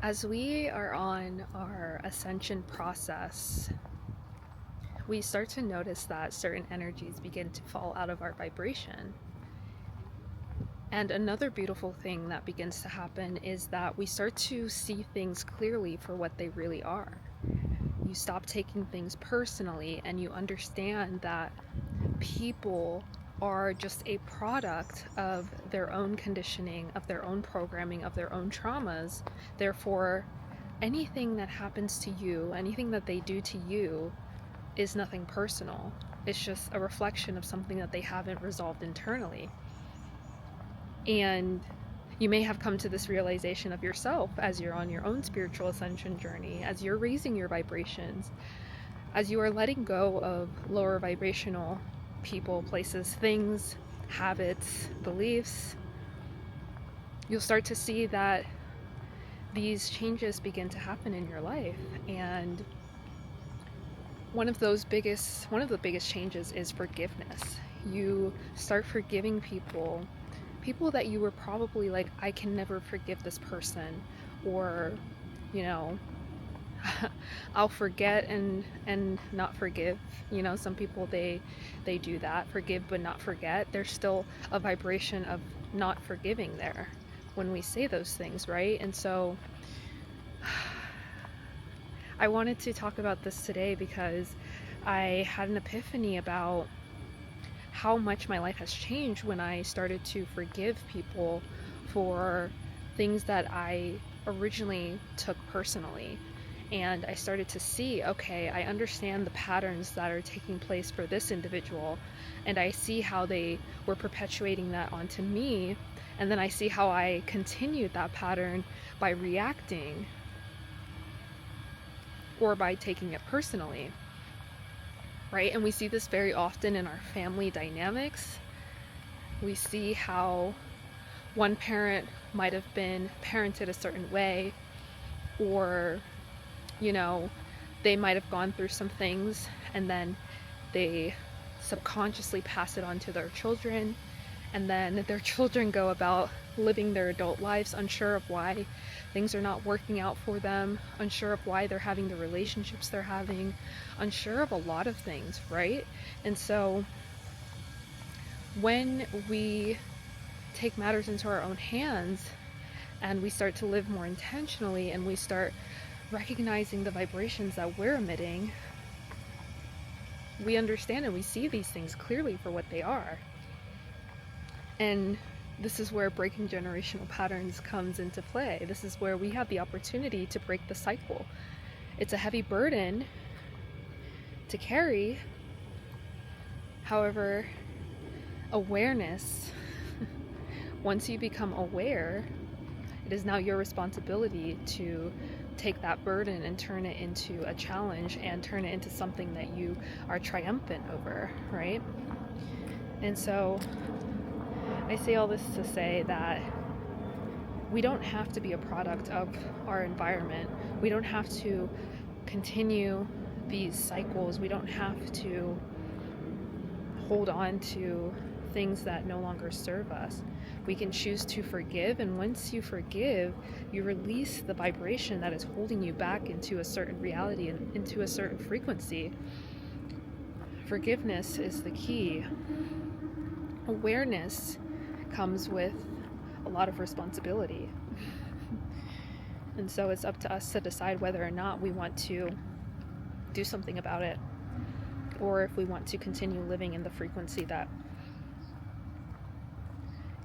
As we are on our ascension process, we start to notice that certain energies begin to fall out of our vibration. And another beautiful thing that begins to happen is that we start to see things clearly for what they really are. You stop taking things personally and you understand that people are just a product of their own conditioning, of their own programming, of their own traumas. Therefore, anything that happens to you, anything that they do to you, is nothing personal. It's just a reflection of something that they haven't resolved internally. And you may have come to this realization of yourself as you're on your own spiritual ascension journey, as you're raising your vibrations, as you are letting go of lower vibrational people, places, things, habits, beliefs. You'll start to see that these changes begin to happen in your life. And one of the biggest changes is forgiveness. You start forgiving people that you were probably like, I can never forgive this person, or I'll forget and not forgive. Some people, they do that, forgive but not forget. There's still a vibration of not forgiving there when we say those things, right? And so I wanted to talk about this today because I had an epiphany about how much my life has changed when I started to forgive people for things that I originally took personally. And I started to see, okay, I understand the patterns that are taking place for this individual, and I see how they were perpetuating that onto me, and then I see how I continued that pattern by reacting or by taking it personally, right? And we see this very often in our family dynamics. We see how one parent might have been parented a certain way, or they might have gone through some things and then they subconsciously pass it on to their children, and then their children go about living their adult lives unsure of why things are not working out for them, unsure of why they're having the relationships they're having, unsure of a lot of things, right? And so when we take matters into our own hands and we start to live more intentionally, and we start recognizing the vibrations that we're emitting, we understand and we see these things clearly for what they are. And this is where breaking generational patterns comes into play. This is where we have the opportunity to break the cycle. It's a heavy burden to carry. However, awareness, once you become aware, it is now your responsibility to take that burden and turn it into a challenge, and turn it into something that you are triumphant over, right? And so I say all this to say that we don't have to be a product of our environment. We don't have to continue these cycles. We don't have to hold on to things that no longer serve us. We can choose to forgive, and once you forgive, you release the vibration that is holding you back into a certain reality and into a certain frequency. Forgiveness is the key. Awareness comes with a lot of responsibility. And so it's up to us to decide whether or not we want to do something about it, or if we want to continue living in the frequency that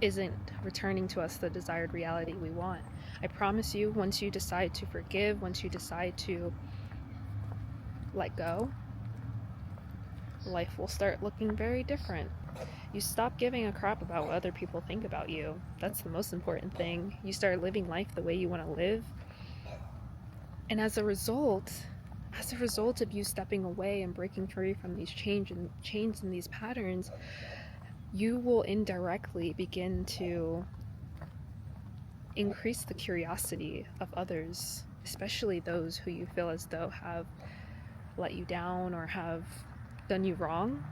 isn't returning to us the desired reality we want. I promise you, once you decide to forgive, once you decide to let go, life will start looking very different. You stop giving a crap about what other people think about you. That's the most important thing. You start living life the way you want to live. And as a result of you stepping away and breaking free from these chains and these patterns, you will indirectly begin to increase the curiosity of others, especially those who you feel as though have let you down or have done you wrong.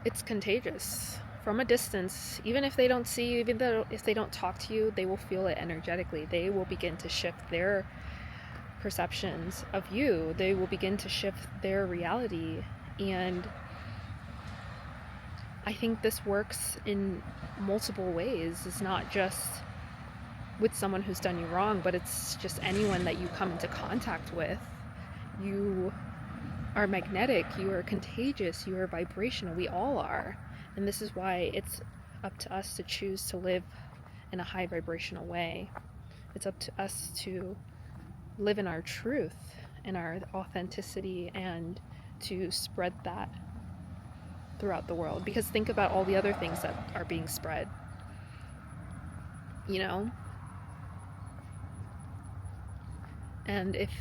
It's contagious from a distance, even if they don't see you, even though if they don't talk to you, they will feel it energetically. They will begin to shift their perceptions of you. They will begin to shift their reality. And I think this works in multiple ways. It's not just with someone who's done you wrong, but it's just anyone that you come into contact with. You are magnetic, you are contagious, you are vibrational. We all are. And this is why it's up to us to choose to live in a high vibrational way. It's up to us to live in our truth, in our authenticity, and to spread that throughout the world. Because think about all the other things that are being spread, you know? And if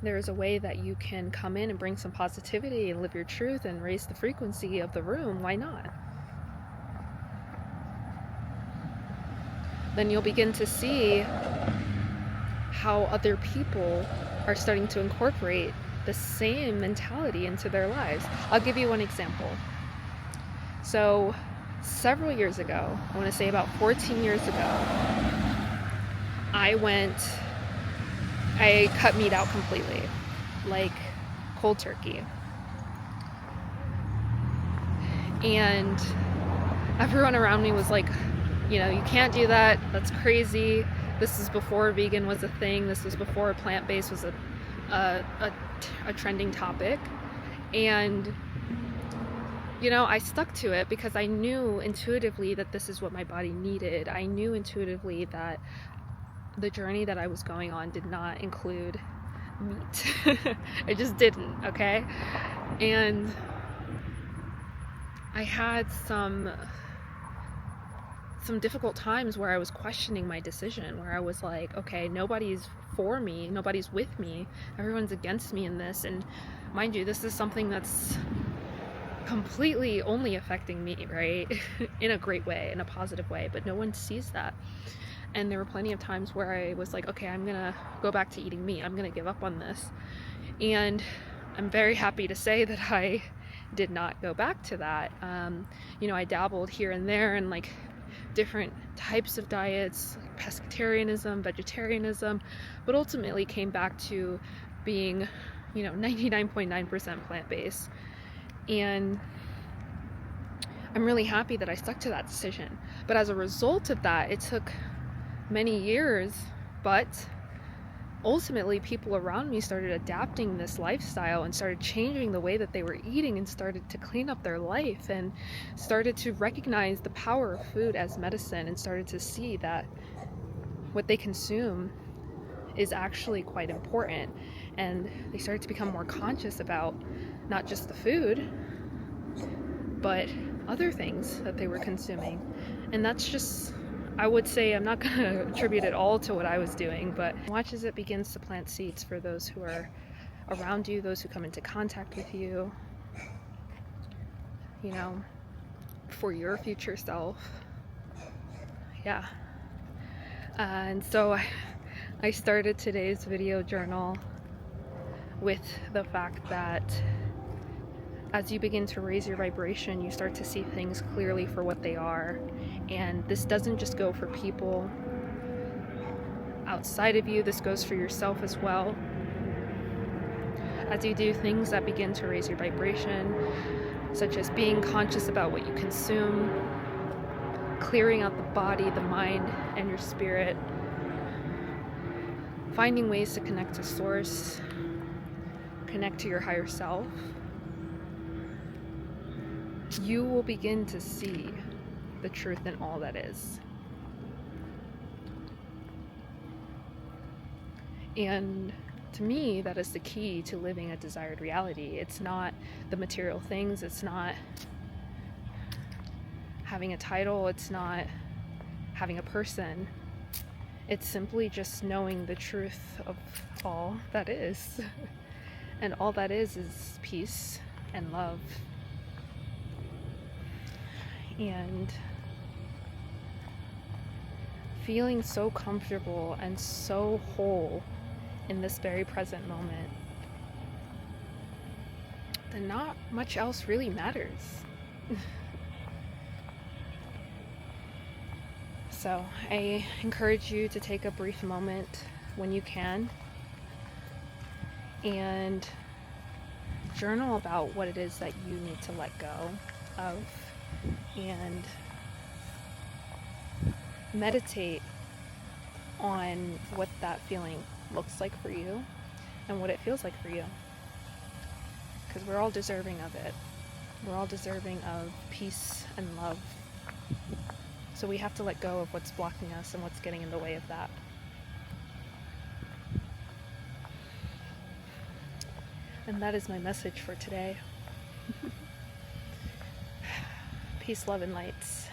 there is a way that you can come in and bring some positivity and live your truth and raise the frequency of the room, why not? Then you'll begin to see how other people are starting to incorporate the same mentality into their lives. I'll give you one example. So several years ago, I want to say about 14 years ago, I cut meat out completely, like cold turkey. And everyone around me was like, you know, you can't do that. That's crazy. This is before vegan was a thing. This was before plant-based was a trending topic. And, you know, I stuck to it because I knew intuitively that this is what my body needed. I knew intuitively that the journey that I was going on did not include meat. It just didn't, okay? And I had some difficult times where I was questioning my decision, where I was like, okay, nobody's for me, nobody's with me, everyone's against me in this. And mind you, this is something that's completely only affecting me, right? In a great way, in a positive way, but no one sees that. And there were plenty of times where I was like, okay, I'm gonna go back to eating meat, I'm gonna give up on this. And I'm very happy to say that I did not go back to that. You know, I dabbled here and there in like different types of diets, like pescatarianism, vegetarianism, but ultimately came back to being, you know, 99.9% plant-based. And I'm really happy that I stuck to that decision. But as a result of that, it took many years, but ultimately people around me started adapting this lifestyle and started changing the way that they were eating and started to clean up their life and started to recognize the power of food as medicine and started to see that what they consume is actually quite important. And they started to become more conscious about not just the food, but other things that they were consuming. And that's just, I would say, I'm not going to attribute it all to what I was doing, but watch as it begins to plant seeds for those who are around you, those who come into contact with you, you know, for your future self. Yeah. And so I started today's video journal with the fact that as you begin to raise your vibration, you start to see things clearly for what they are. And this doesn't just go for people outside of you, this goes for yourself as well. As you do things that begin to raise your vibration, such as being conscious about what you consume, clearing out the body, the mind, and your spirit, finding ways to connect to source, connect to your higher self, you will begin to see the truth in all that is. And to me, that is the key to living a desired reality. It's not the material things, it's not having a title, it's not having a person. It's simply just knowing the truth of all that is. And all that is peace and love. And feeling so comfortable and so whole in this very present moment, then not much else really matters. So I encourage you to take a brief moment when you can and journal about what it is that you need to let go of, and meditate on what that feeling looks like for you and what it feels like for you. Because we're all deserving of it. We're all deserving of peace and love. So we have to let go of what's blocking us and what's getting in the way of that. And that is my message for today. Peace, love, and lights.